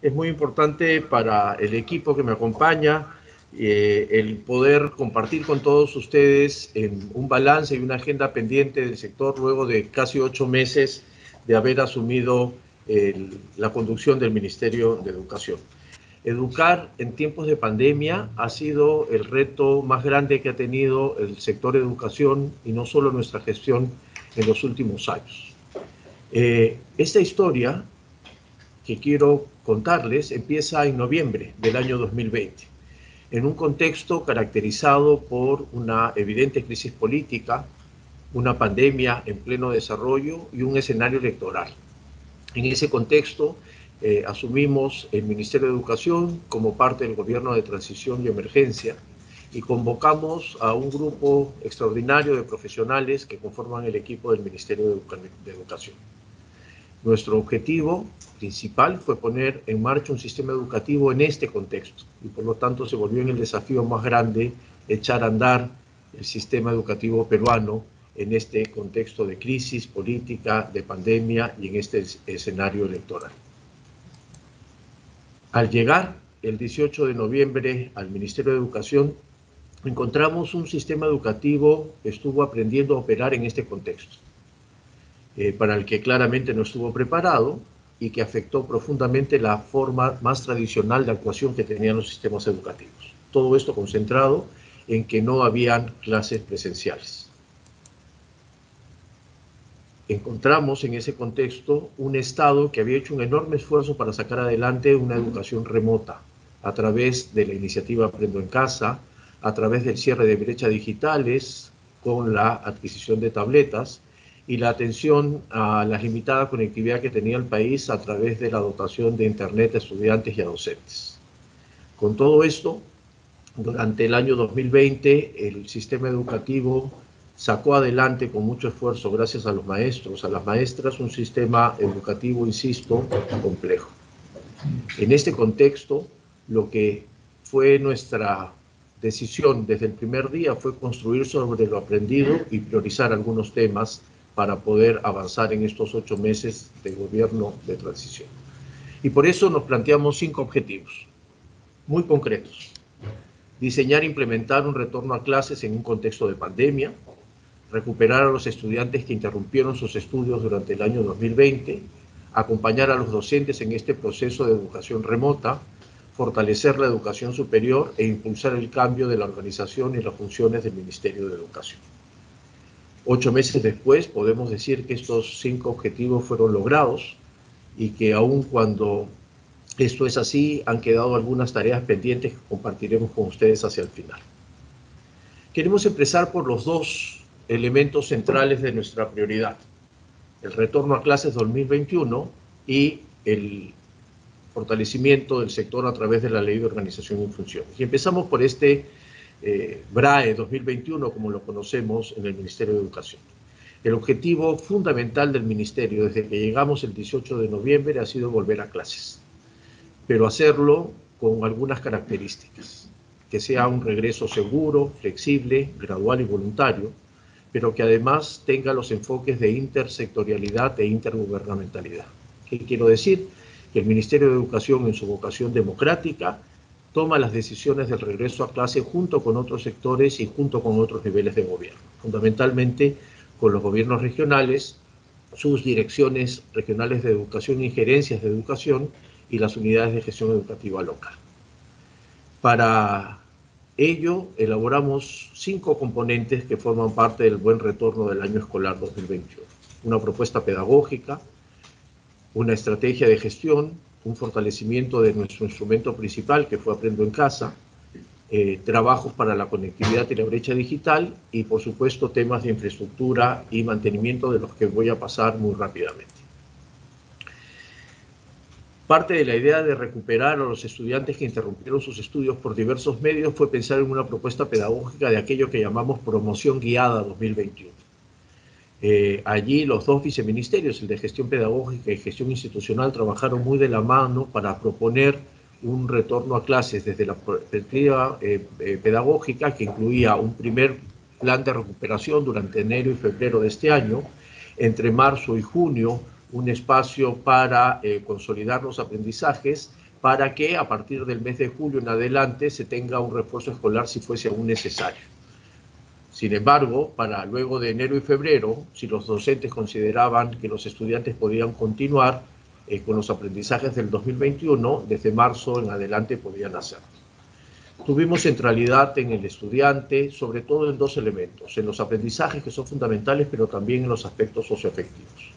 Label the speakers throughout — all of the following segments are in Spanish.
Speaker 1: Es muy importante para el equipo que me acompaña el poder compartir con todos ustedes un balance y una agenda pendiente del sector luego de casi 8 meses de haber asumido la conducción del Ministerio de Educación. Educar en tiempos de pandemia ha sido el reto más grande que ha tenido el sector de educación y no solo nuestra gestión en los últimos años. Esta historia que quiero contarles empieza en noviembre del año 2020, en un contexto caracterizado por una evidente crisis política, una pandemia en pleno desarrollo y un escenario electoral. En ese contexto, asumimos el Ministerio de Educación como parte del Gobierno de Transición y Emergencia y convocamos a un grupo extraordinario de profesionales que conforman el equipo del Ministerio de Educación. Nuestro objetivo principal fue poner en marcha un sistema educativo en este contexto y por lo tanto se volvió en el desafío más grande echar a andar el sistema educativo peruano en este contexto de crisis política, de pandemia y en este escenario electoral. Al llegar el 18 de noviembre al Ministerio de Educación, encontramos un sistema educativo que estuvo aprendiendo a operar en este contexto. Para el que claramente no estuvo preparado y que afectó profundamente la forma más tradicional de actuación que tenían los sistemas educativos. Todo esto concentrado en que no habían clases presenciales. Encontramos en ese contexto un Estado que había hecho un enorme esfuerzo para sacar adelante una educación remota a través de la iniciativa Aprendo en Casa, a través del cierre de brechas digitales con la adquisición de tabletas y la atención a la limitada conectividad que tenía el país a través de la dotación de Internet a estudiantes y a docentes. Con todo esto, durante el año 2020, el sistema educativo sacó adelante con mucho esfuerzo, gracias a los maestros, a las maestras, un sistema educativo, insisto, complejo. En este contexto, lo que fue nuestra decisión desde el primer día fue construir sobre lo aprendido y priorizar algunos temas para poder avanzar en estos 8 meses de gobierno de transición. Y por eso nos planteamos 5 objetivos muy concretos. Diseñar e implementar un retorno a clases en un contexto de pandemia, recuperar a los estudiantes que interrumpieron sus estudios durante el año 2020, acompañar a los docentes en este proceso de educación remota, fortalecer la educación superior e impulsar el cambio de la organización y las funciones del Ministerio de Educación. 8 meses después podemos decir que estos 5 objetivos fueron logrados y que aun cuando esto es así, han quedado algunas tareas pendientes que compartiremos con ustedes hacia el final. Queremos empezar por los 2 elementos centrales de nuestra prioridad: el retorno a clases 2021 y el fortalecimiento del sector a través de la Ley de Organización y Funciones. Y empezamos por este BRAE 2021, como lo conocemos en el Ministerio de Educación. El objetivo fundamental del Ministerio desde que llegamos el 18 de noviembre ha sido volver a clases, pero hacerlo con algunas características: que sea un regreso seguro, flexible, gradual y voluntario, pero que además tenga los enfoques de intersectorialidad e intergubernamentalidad. ¿Qué quiero decir? Que el Ministerio de Educación, en su vocación democrática, toma las decisiones del regreso a clase junto con otros sectores y junto con otros niveles de gobierno, fundamentalmente con los gobiernos regionales, sus direcciones regionales de educación y gerencias de educación y las unidades de gestión educativa local. Para ello, elaboramos 5 componentes que forman parte del buen retorno del año escolar 2021. Una propuesta pedagógica, una estrategia de gestión, un fortalecimiento de nuestro instrumento principal, que fue Aprendo en Casa, trabajos para la conectividad y la brecha digital y, por supuesto, temas de infraestructura y mantenimiento, de los que voy a pasar muy rápidamente. Parte de la idea de recuperar a los estudiantes que interrumpieron sus estudios por diversos medios fue pensar en una propuesta pedagógica de aquello que llamamos Promoción Guiada 2021. Allí los 2 viceministerios, el de Gestión Pedagógica y Gestión Institucional, trabajaron muy de la mano para proponer un retorno a clases desde la perspectiva pedagógica, que incluía un primer plan de recuperación durante enero y febrero de este año. Entre marzo y junio un espacio para consolidar los aprendizajes, para que a partir del mes de julio en adelante se tenga un refuerzo escolar si fuese aún necesario. Sin embargo, para luego de enero y febrero, si los docentes consideraban que los estudiantes podían continuar con los aprendizajes del 2021, desde marzo en adelante podían hacerlo. Tuvimos centralidad en el estudiante, sobre todo en dos elementos, en los aprendizajes que son fundamentales, pero también en los aspectos socioafectivos.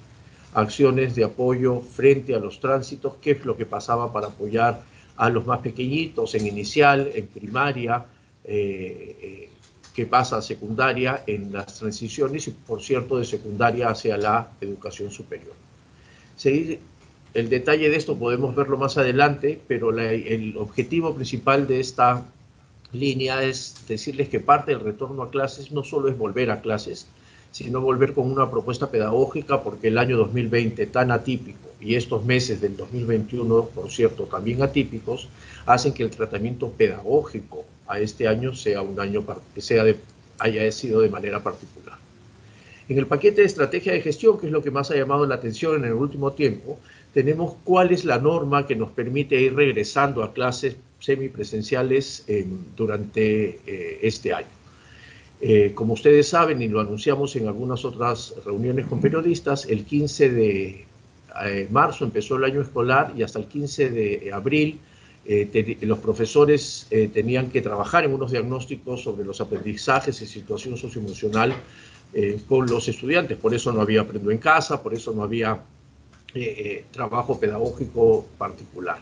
Speaker 1: Acciones de apoyo frente a los tránsitos, qué es lo que pasaba para apoyar a los más pequeñitos en inicial, en primaria, qué pasa a secundaria en las transiciones y, por cierto, de secundaria hacia la educación superior. El detalle de esto podemos verlo más adelante, pero el objetivo principal de esta línea es decirles que parte del retorno a clases no solo es volver a clases, sino volver con una propuesta pedagógica, porque el año 2020 tan atípico y estos meses del 2021, por cierto, también atípicos, hacen que el tratamiento pedagógico a este año sea un año que haya sido de manera particular. En el paquete de estrategia de gestión, que es lo que más ha llamado la atención en el último tiempo, tenemos cuál es la norma que nos permite ir regresando a clases semipresenciales durante este año. Como ustedes saben, y lo anunciamos en algunas otras reuniones con periodistas, el 15 de marzo empezó el año escolar y hasta el 15 de abril los profesores tenían que trabajar en unos diagnósticos sobre los aprendizajes y situación socioemocional con los estudiantes. Por eso no había Aprendo en Casa, por eso no había trabajo pedagógico particular.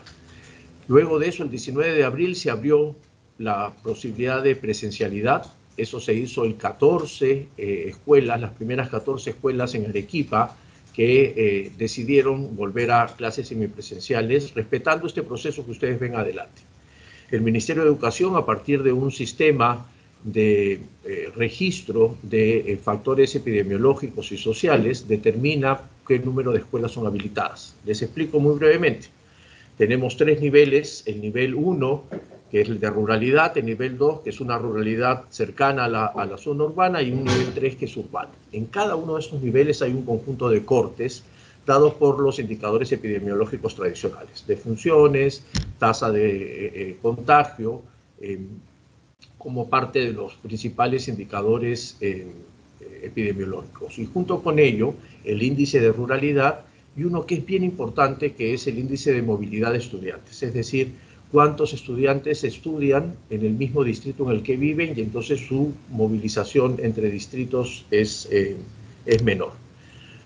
Speaker 1: Luego de eso, el 19 de abril se abrió la posibilidad de presencialidad. Eso se hizo en 14 escuelas, las primeras 14 escuelas en Arequipa, que decidieron volver a clases semipresenciales, respetando este proceso que ustedes ven adelante. El Ministerio de Educación, a partir de un sistema de registro de factores epidemiológicos y sociales, determina qué número de escuelas son habilitadas. Les explico muy brevemente. Tenemos tres niveles: el nivel 1, que es el de ruralidad; el nivel 2, que es una ruralidad cercana a la zona urbana; y un nivel 3, que es urbano. En cada uno de estos niveles hay un conjunto de cortes dados por los indicadores epidemiológicos tradicionales, defunciones, tasa de contagio, como parte de los principales indicadores epidemiológicos. Y junto con ello, el índice de ruralidad y uno que es bien importante, que es el índice de movilidad de estudiantes, es decir, cuántos estudiantes estudian en el mismo distrito en el que viven, y entonces su movilización entre distritos es menor.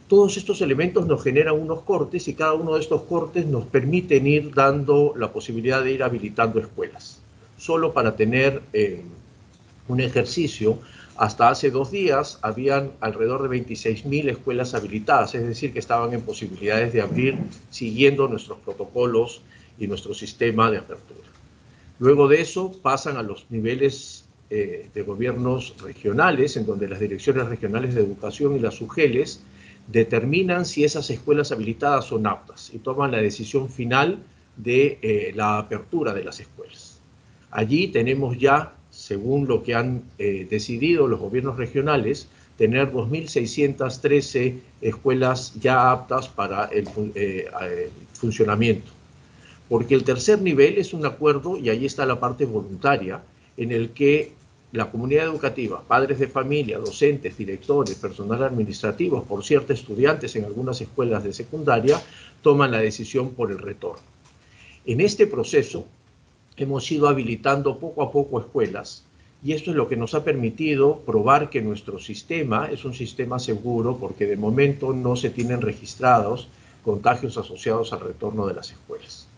Speaker 1: Todos estos elementos nos generan unos cortes, y cada uno de estos cortes nos permiten ir dando la posibilidad de ir habilitando escuelas. Solo para tener un ejercicio, hasta hace 2 días habían alrededor de 26.000 escuelas habilitadas, es decir, que estaban en posibilidades de abrir siguiendo nuestros protocolos y nuestro sistema de apertura. Luego de eso pasan a los niveles de gobiernos regionales, en donde las direcciones regionales de educación y las UGELES determinan si esas escuelas habilitadas son aptas y toman la decisión final de la apertura de las escuelas. Allí tenemos ya, según lo que han decidido los gobiernos regionales, tener 2.613 escuelas ya aptas para el funcionamiento. Porque el tercer nivel es un acuerdo, y ahí está la parte voluntaria, en el que la comunidad educativa, padres de familia, docentes, directores, personal administrativo, por cierto, estudiantes en algunas escuelas de secundaria, toman la decisión por el retorno. En este proceso hemos ido habilitando poco a poco escuelas, y esto es lo que nos ha permitido probar que nuestro sistema es un sistema seguro, porque de momento no se tienen registrados contagios asociados al retorno de las escuelas.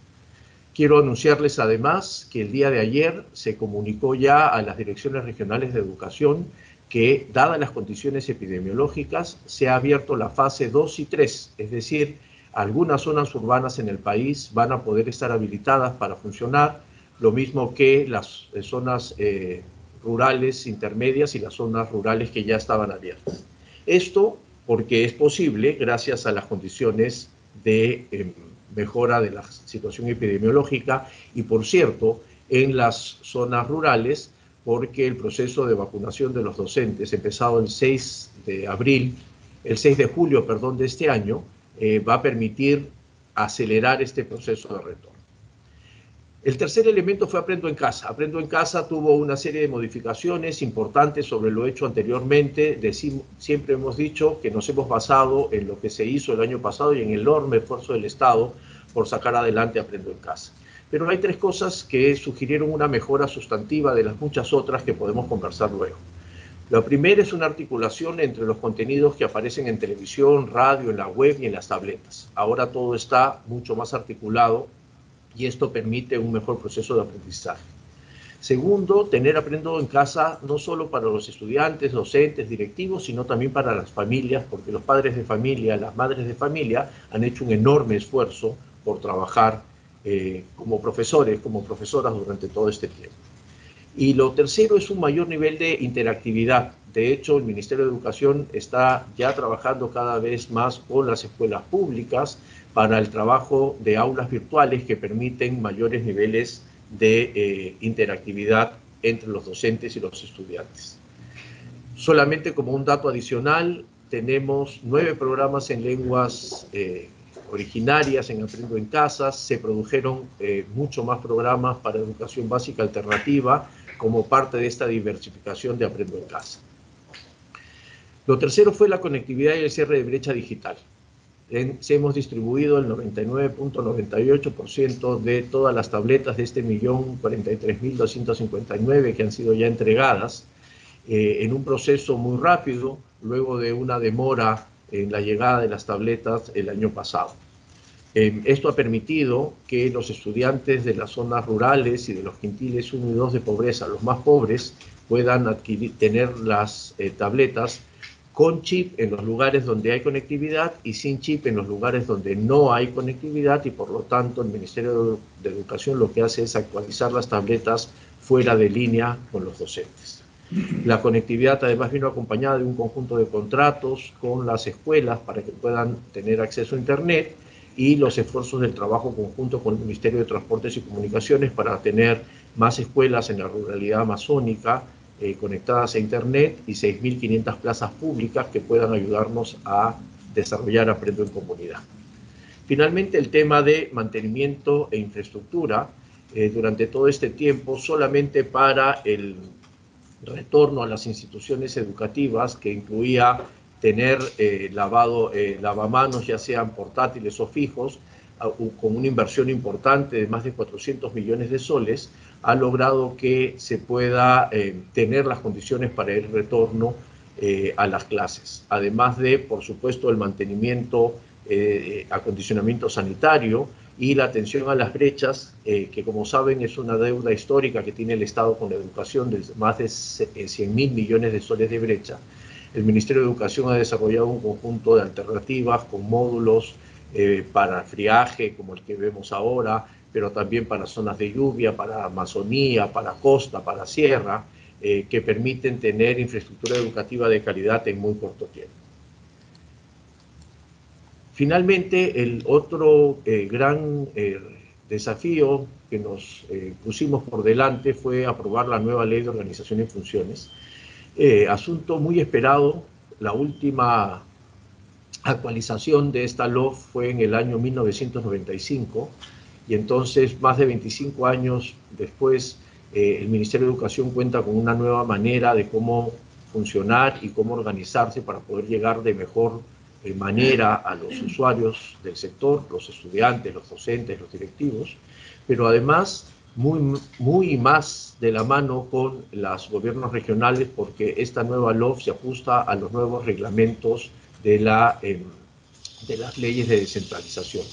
Speaker 1: Quiero anunciarles además que el día de ayer se comunicó ya a las direcciones regionales de educación que, dadas las condiciones epidemiológicas, se ha abierto la fase 2 y 3, es decir, algunas zonas urbanas en el país van a poder estar habilitadas para funcionar, lo mismo que las zonas rurales intermedias y las zonas rurales que ya estaban abiertas. Esto porque es posible gracias a las condiciones de mejora de la situación epidemiológica, y, por cierto, en las zonas rurales, porque el proceso de vacunación de los docentes, empezado el 6 de julio de este año, va a permitir acelerar este proceso de retorno. El tercer elemento fue Aprendo en Casa. Aprendo en Casa tuvo una serie de modificaciones importantes sobre lo hecho anteriormente. Siempre hemos dicho que nos hemos basado en lo que se hizo el año pasado y en el enorme esfuerzo del Estado por sacar adelante Aprendo en Casa. Pero hay tres cosas que sugirieron una mejora sustantiva de las muchas otras que podemos conversar luego. La primera es una articulación entre los contenidos que aparecen en televisión, radio, en la web y en las tabletas. Ahora todo está mucho más articulado y esto permite un mejor proceso de aprendizaje. Segundo, tener Aprendo en Casa no solo para los estudiantes, docentes, directivos, sino también para las familias, porque los padres de familia, las madres de familia han hecho un enorme esfuerzo por trabajar como profesores, como profesoras durante todo este tiempo. Y lo tercero es un mayor nivel de interactividad. De hecho, el Ministerio de Educación está ya trabajando cada vez más con las escuelas públicas para el trabajo de aulas virtuales que permiten mayores niveles de interactividad entre los docentes y los estudiantes. Solamente como un dato adicional, tenemos 9 programas en lenguas originarias en Aprendo en Casa. Se produjeron mucho más programas para educación básica alternativa como parte de esta diversificación de Aprendo en Casa. Lo tercero fue la conectividad y el cierre de brecha digital. Se hemos distribuido el 99.98% de todas las tabletas de este 1.043.259 que han sido ya entregadas en un proceso muy rápido, luego de una demora en la llegada de las tabletas el año pasado. Esto ha permitido que los estudiantes de las zonas rurales y de los quintiles 1 y 2 de pobreza, los más pobres, puedan tener las tabletas con chip en los lugares donde hay conectividad y sin chip en los lugares donde no hay conectividad, y por lo tanto el Ministerio de Educación lo que hace es actualizar las tabletas fuera de línea con los docentes. La conectividad además vino acompañada de un conjunto de contratos con las escuelas para que puedan tener acceso a Internet, y los esfuerzos del trabajo conjunto con el Ministerio de Transportes y Comunicaciones para tener más escuelas en la ruralidad amazónica conectadas a Internet y 6.500 plazas públicas que puedan ayudarnos a desarrollar Aprendo en Comunidad. Finalmente, el tema de mantenimiento e infraestructura. Durante todo este tiempo, solamente para el retorno a las instituciones educativas, que incluía tener lavamanos, ya sean portátiles o fijos, con una inversión importante de más de 400 millones de soles, ha logrado que se pueda tener las condiciones para el retorno a las clases. Además de, por supuesto, el mantenimiento, acondicionamiento sanitario y la atención a las brechas, que como saben es una deuda histórica que tiene el Estado con la educación, de más de 100.000 millones de soles de brecha. El Ministerio de Educación ha desarrollado un conjunto de alternativas con módulos para friaje, como el que vemos ahora, pero también para zonas de lluvia, para Amazonía, para costa, para sierra, que permiten tener infraestructura educativa de calidad en muy corto tiempo. Finalmente, el otro gran desafío que nos pusimos por delante fue aprobar la nueva Ley de Organización y Funciones. Asunto muy esperado. La última actualización de esta LOF fue en el año 1995, y entonces, más de 25 años después, el Ministerio de Educación cuenta con una nueva manera de cómo funcionar y cómo organizarse para poder llegar de mejor manera a los usuarios del sector, los estudiantes, los docentes, los directivos, pero además muy más de la mano con los gobiernos regionales, porque esta nueva LOF se ajusta a los nuevos reglamentos de las leyes de descentralización.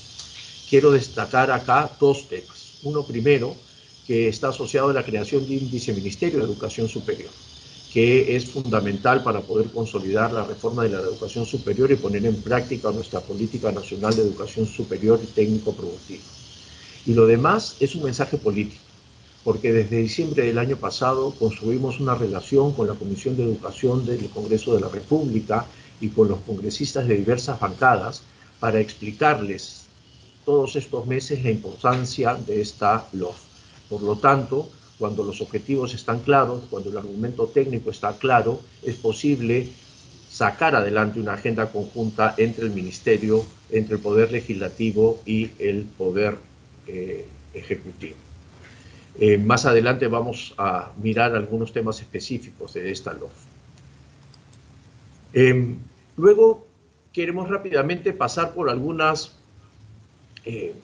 Speaker 1: Quiero destacar acá dos temas. Uno primero, que está asociado a la creación de un viceministerio de Educación Superior, que es fundamental para poder consolidar la reforma de la educación superior y poner en práctica nuestra política nacional de educación superior y técnico-productiva. Y lo demás es un mensaje político, porque desde diciembre del año pasado construimos una relación con la Comisión de Educación del Congreso de la República y con los congresistas de diversas bancadas para explicarles todos estos meses la importancia de esta LOF. Por lo tanto, cuando los objetivos están claros, cuando el argumento técnico está claro, es posible sacar adelante una agenda conjunta entre el Ministerio, entre el Poder Legislativo y el Poder Ejecutivo. Más adelante vamos a mirar algunos temas específicos de esta LOF. Luego queremos rápidamente pasar por algunas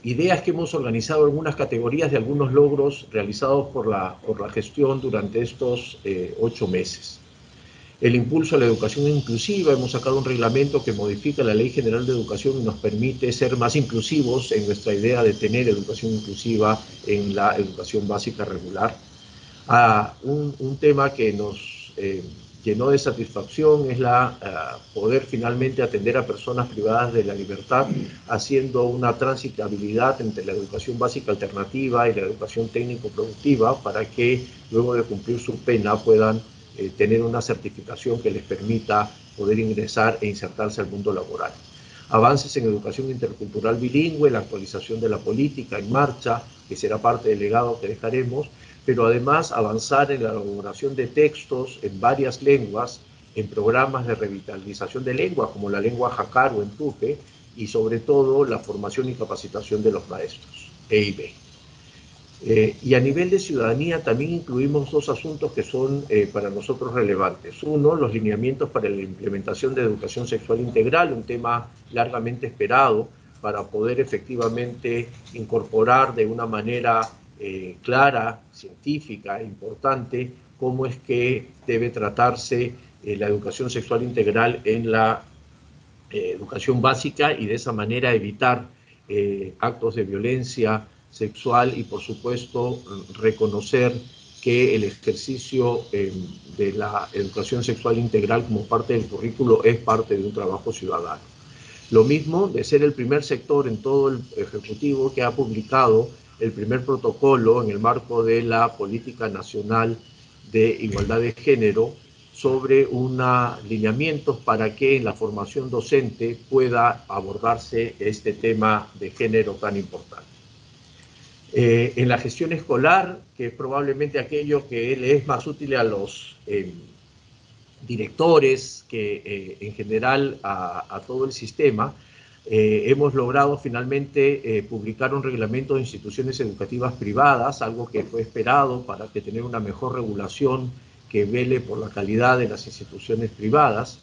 Speaker 1: ideas que hemos organizado, algunas categorías de algunos logros realizados por la gestión durante estos 8 meses. El impulso a la educación inclusiva, hemos sacado un reglamento que modifica la Ley General de Educación y nos permite ser más inclusivos en nuestra idea de tener educación inclusiva en la educación básica regular. Un tema que nos llenó de satisfacción es poder finalmente atender a personas privadas de la libertad, haciendo una transitabilidad entre la educación básica alternativa y la educación técnico-productiva para que luego de cumplir su pena puedan tener una certificación que les permita poder ingresar e insertarse al mundo laboral. Avances en educación intercultural bilingüe, la actualización de la política en marcha, que será parte del legado que dejaremos, pero además avanzar en la elaboración de textos en varias lenguas, en programas de revitalización de lengua, como la lengua jácaro en Tupe, y sobre todo la formación y capacitación de los maestros, EIB. Y a nivel de ciudadanía también incluimos 2 asuntos que son para nosotros relevantes. Uno, los lineamientos para la implementación de educación sexual integral, un tema largamente esperado para poder efectivamente incorporar de una manera clara, científica, importante, cómo es que debe tratarse la educación sexual integral en la educación básica y de esa manera evitar actos de violencia sexual y, por supuesto, reconocer que el ejercicio de la educación sexual integral como parte del currículo es parte de un trabajo ciudadano. Lo mismo de ser el primer sector en todo el Ejecutivo que ha publicado el primer protocolo en el marco de la Política Nacional de Igualdad de Género sobre lineamientos para que en la formación docente pueda abordarse este tema de género tan importante. En la gestión escolar, que es probablemente aquello que le es más útil a los directores que en general a todo el sistema, hemos logrado finalmente publicar un reglamento de instituciones educativas privadas, algo que fue esperado para que tener una mejor regulación que vele por la calidad de las instituciones privadas,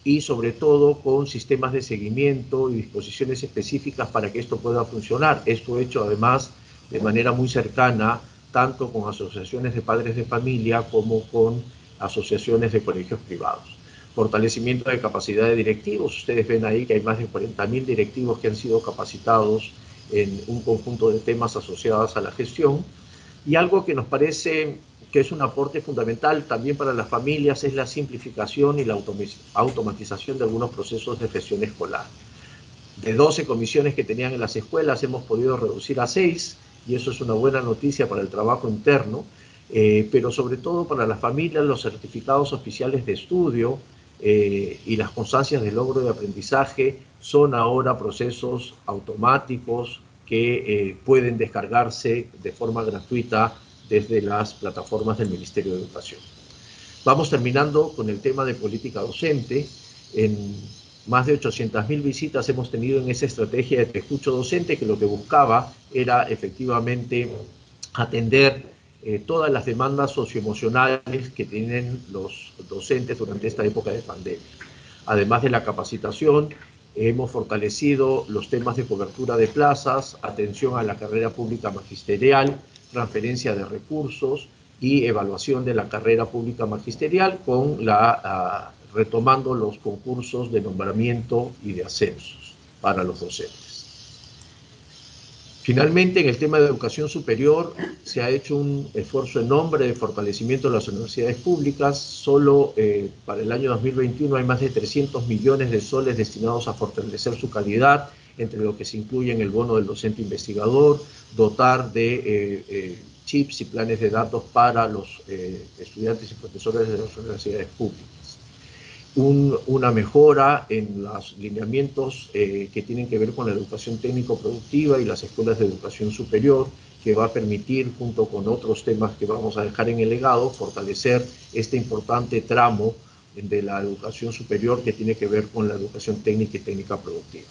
Speaker 1: y sobre todo con sistemas de seguimiento y disposiciones específicas para que esto pueda funcionar. Esto hecho además de manera muy cercana, tanto con asociaciones de padres de familia como con asociaciones de colegios privados. Fortalecimiento de capacidad de directivos. Ustedes ven ahí que hay más de 40.000 directivos que han sido capacitados en un conjunto de temas asociados a la gestión. Y algo que nos parece que es un aporte fundamental también para las familias es la simplificación y la automatización de algunos procesos de gestión escolar. De 12 comisiones que tenían en las escuelas hemos podido reducir a 6, y eso es una buena noticia para el trabajo interno, pero sobre todo para las familias, los certificados oficiales de estudio y las constancias de logro de aprendizaje son ahora procesos automáticos que pueden descargarse de forma gratuita desde las plataformas del Ministerio de Educación. Vamos terminando con el tema de política docente. En más de 800.000 visitas hemos tenido en esa estrategia de Te Escucho Docente, que lo que buscaba era efectivamente atender todas las demandas socioemocionales que tienen los docentes durante esta época de pandemia. Además de la capacitación, hemos fortalecido los temas de cobertura de plazas, atención a la carrera pública magisterial, transferencia de recursos y evaluación de la carrera pública magisterial con retomando los concursos de nombramiento y de ascensos para los docentes. Finalmente, en el tema de educación superior, se ha hecho un esfuerzo enorme de fortalecimiento de las universidades públicas. Solo para el año 2021 hay más de 300 millones de soles destinados a fortalecer su calidad, entre lo que se incluye en el bono del docente investigador, dotar de chips y planes de datos para los estudiantes y profesores de las universidades públicas. Una mejora en los lineamientos que tienen que ver con la educación técnico-productiva y las escuelas de educación superior, que va a permitir, junto con otros temas que vamos a dejar en el legado, fortalecer este importante tramo de la educación superior que tiene que ver con la educación técnica y técnica productiva.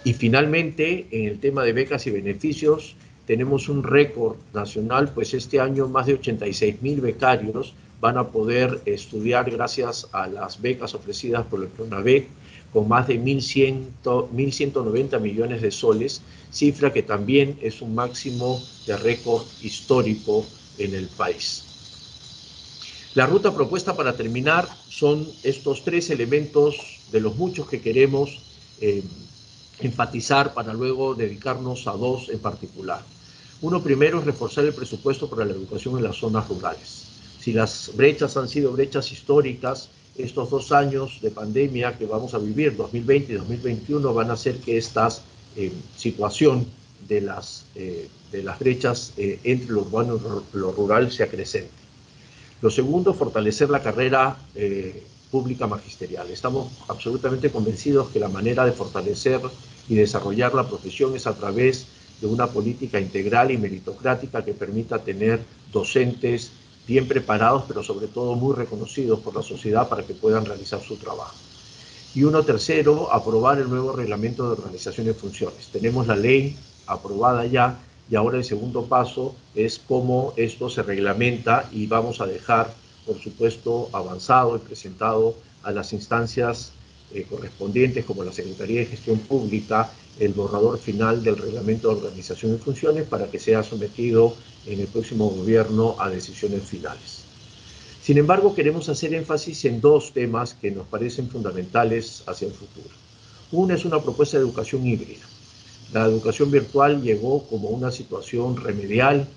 Speaker 1: Y finalmente, en el tema de becas y beneficios, tenemos un récord nacional, pues este año más de 86,000 becarios van a poder estudiar gracias a las becas ofrecidas por el PRONAVEC, con más de 1.190 millones de soles, cifra que también es un máximo de récord histórico en el país. La ruta propuesta para terminar son estos tres elementos de los muchos que queremos enfatizar para luego dedicarnos a dos en particular. Uno primero es reforzar el presupuesto para la educación en las zonas rurales. Si las brechas han sido brechas históricas, estos 2 años de pandemia que vamos a vivir, 2020 y 2021, van a hacer que esta situación de las brechas entre lo urbano y lo rural se acrecente. Lo segundo, fortalecer la carrera pública magisterial. Estamos absolutamente convencidos que la manera de fortalecer y desarrollar la profesión es a través de una política integral y meritocrática que permita tener docentes bien preparados, pero sobre todo muy reconocidos por la sociedad para que puedan realizar su trabajo. Y uno tercero, aprobar el nuevo reglamento de organización de funciones. Tenemos la ley aprobada ya y ahora el segundo paso es cómo esto se reglamenta y vamos a dejar, por supuesto, avanzado y presentado a las instancias correspondientes como la Secretaría de Gestión Pública el borrador final del reglamento de organización de funciones para que sea sometido en el próximo gobierno a decisiones finales. Sin embargo, queremos hacer énfasis en dos temas que nos parecen fundamentales hacia el futuro. Una es una propuesta de educación híbrida. La educación virtual llegó como una situación remedial,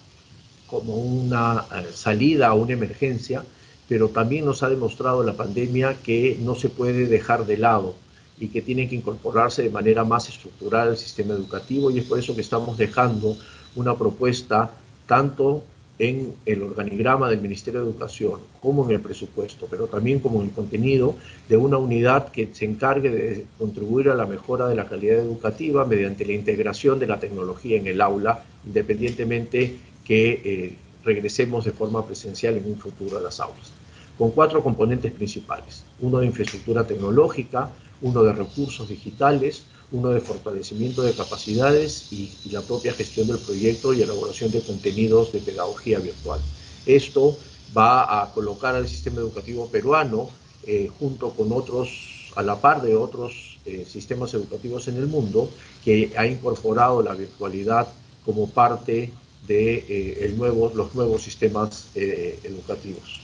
Speaker 1: como una salida a una emergencia, pero también nos ha demostrado la pandemia que no se puede dejar de lado y que tiene que incorporarse de manera más estructural al sistema educativo, y es por eso que estamos dejando una propuesta tanto en el organigrama del Ministerio de Educación como en el presupuesto, pero también como en el contenido de una unidad que se encargue de contribuir a la mejora de la calidad educativa mediante la integración de la tecnología en el aula, independientemente que regresemos de forma presencial en un futuro a las aulas, con 4 componentes principales: uno de infraestructura tecnológica, uno de recursos digitales, uno de fortalecimiento de capacidades y la propia gestión del proyecto y elaboración de contenidos de pedagogía virtual. Esto va a colocar al sistema educativo peruano junto con otros, a la par de otros sistemas educativos en el mundo, que ha incorporado la virtualidad como parte de los nuevos sistemas educativos.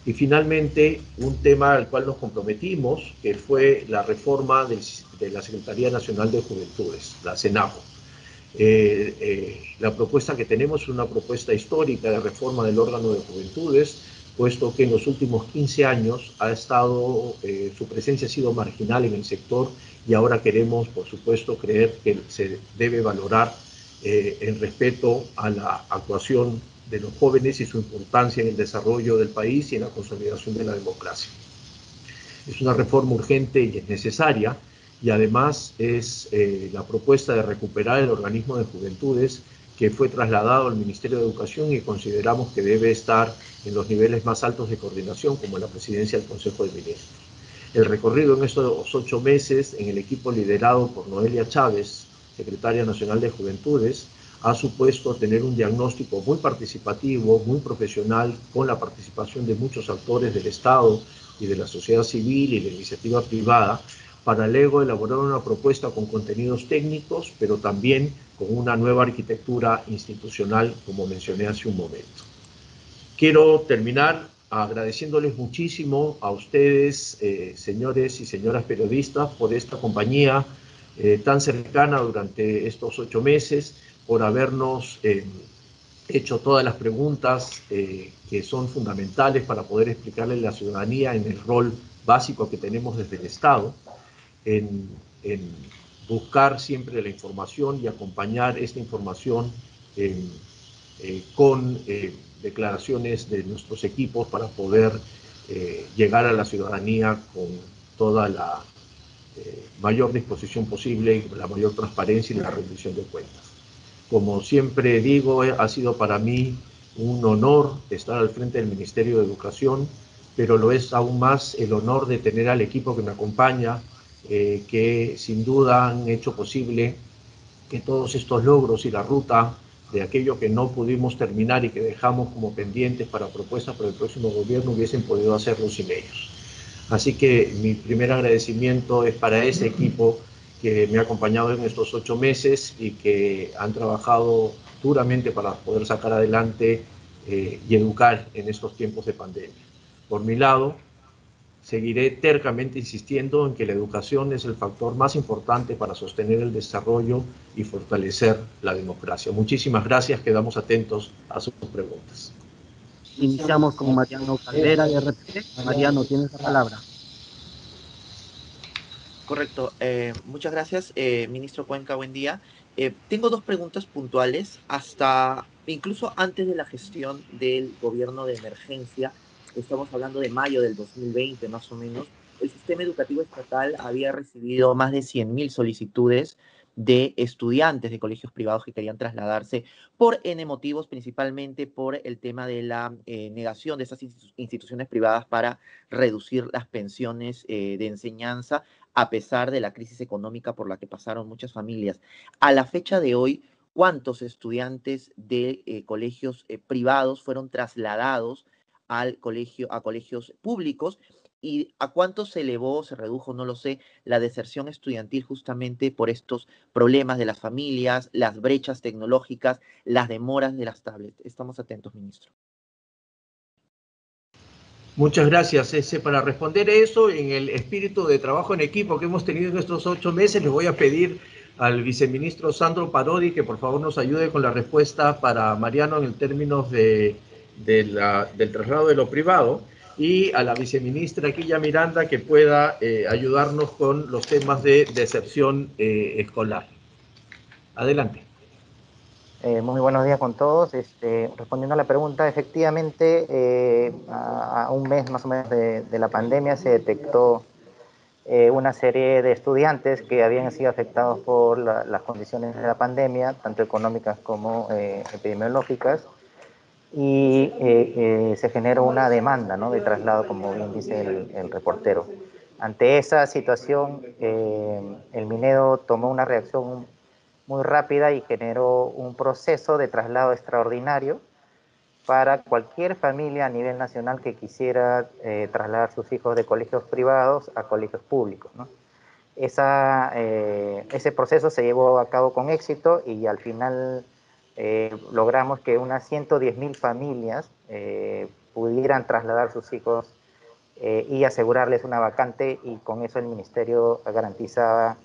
Speaker 1: Y finalmente, un tema al cual nos comprometimos, que fue la reforma de la Secretaría Nacional de Juventudes, la CENAJO. La propuesta que tenemos es una propuesta histórica de reforma del órgano de juventudes, puesto que en los últimos 15 años su presencia ha sido marginal en el sector, y ahora queremos, por supuesto, creer que se debe valorar el respeto a la actuación de los jóvenes y su importancia en el desarrollo del país y en la consolidación de la democracia. Es una reforma urgente y es necesaria, y además es la propuesta de recuperar el organismo de juventudes que fue trasladado al Ministerio de Educación y consideramos que debe estar en los niveles más altos de coordinación, como la presidencia del Consejo de Ministros. El recorrido en estos 8 meses en el equipo liderado por Noelia Chávez, secretaria nacional de Juventudes, ha supuesto tener un diagnóstico muy participativo, muy profesional, con la participación de muchos actores del Estado y de la sociedad civil y de la iniciativa privada, para luego elaborar una propuesta con contenidos técnicos, pero también con una nueva arquitectura institucional, como mencioné hace un momento. Quiero terminar agradeciéndoles muchísimo a ustedes, señores y señoras periodistas, por esta compañía tan cercana durante estos 8 meses, por habernos hecho todas las preguntas que son fundamentales para poder explicarle a la ciudadanía en el rol básico que tenemos desde el Estado, en buscar siempre la información y acompañar esta información con declaraciones de nuestros equipos para poder llegar a la ciudadanía con toda la mayor disposición posible y la mayor transparencia y la rendición de cuentas. Como siempre digo, ha sido para mí un honor estar al frente del Ministerio de Educación pero lo es aún más el honor de tener al equipo que me acompaña, que sin duda han hecho posible que todos estos logros y la ruta de aquello que no pudimos terminar y que dejamos como pendientes para propuestas para el próximo gobierno hubiesen podido hacerlo sin ellos. Así que mi primer agradecimiento es para ese equipo que me ha acompañado en estos 8 meses y que han trabajado duramente para poder sacar adelante y educar en estos tiempos de pandemia. Por mi lado, seguiré tercamente insistiendo en que la educación es el factor más importante para sostener el desarrollo y fortalecer la democracia. Muchísimas gracias, quedamos atentos a sus preguntas.
Speaker 2: Iniciamos con Mariano Caldera de RPP. Mariano, tienes la palabra.
Speaker 3: Correcto. Muchas gracias, ministro Cuenca, buen día. Tengo dos preguntas puntuales. Hasta incluso antes de la gestión del gobierno de emergencia, estamos hablando de mayo del 2020 más o menos, el sistema educativo estatal había recibido más de 100.000 solicitudes de estudiantes de colegios privados que querían trasladarse por N motivos, principalmente por el tema de la negación de estas instituciones privadas para reducir las pensiones de enseñanza a pesar de la crisis económica por la que pasaron muchas familias. A la fecha de hoy, ¿cuántos estudiantes de colegios privados fueron trasladados a colegios públicos? ¿Y a cuánto se elevó, se redujo, no lo sé, la deserción estudiantil justamente por estos problemas de las familias, las brechas tecnológicas, las demoras de las tablets? Estamos atentos, ministro.
Speaker 1: Muchas gracias, Ese. Para responder eso, en el espíritu de trabajo en equipo que hemos tenido en estos 8 meses, les voy a pedir al viceministro Sandro Parodi que por favor nos ayude con la respuesta para Mariano en términos del traslado de lo privado, y a la viceministra Quilla Miranda que pueda ayudarnos con los temas de deserción escolar. Adelante.
Speaker 4: Muy buenos días con todos. Respondiendo a la pregunta, efectivamente, a un mes más o menos de la pandemia se detectó una serie de estudiantes que habían sido afectados por las condiciones de la pandemia, tanto económicas como epidemiológicas, y se generó una demanda, ¿no?, de traslado, como bien dice el reportero. Ante esa situación, el Minedo tomó una reacción muy rápida y generó un proceso de traslado extraordinario para cualquier familia a nivel nacional que quisiera trasladar sus hijos de colegios privados a colegios públicos, ¿no? Ese proceso se llevó a cabo con éxito y al final logramos que unas 110.000 familias pudieran trasladar sus hijos y asegurarles una vacante, y con eso el ministerio garantizaba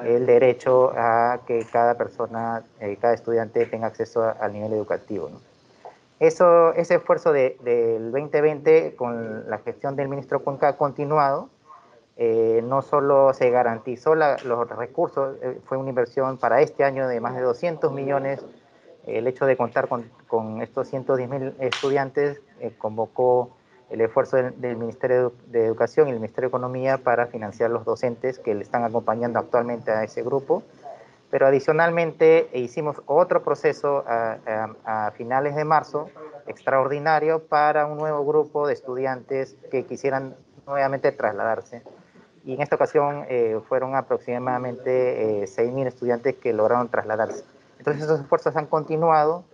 Speaker 4: el derecho a que cada persona, cada estudiante tenga acceso al nivel educativo, ¿no? Ese esfuerzo del 2020 con la gestión del ministro Cuenca ha continuado. No solo se garantizó los recursos, fue una inversión para este año de más de 200 millones. El hecho de contar con estos 110.000 estudiantes convocó el esfuerzo del Ministerio de Educación y el Ministerio de Economía para financiar los docentes que le están acompañando actualmente a ese grupo. Pero adicionalmente hicimos otro proceso a finales de marzo, extraordinario, para un nuevo grupo de estudiantes que quisieran nuevamente trasladarse. Y en esta ocasión fueron aproximadamente 6.000 estudiantes que lograron trasladarse. Entonces esos esfuerzos han continuado.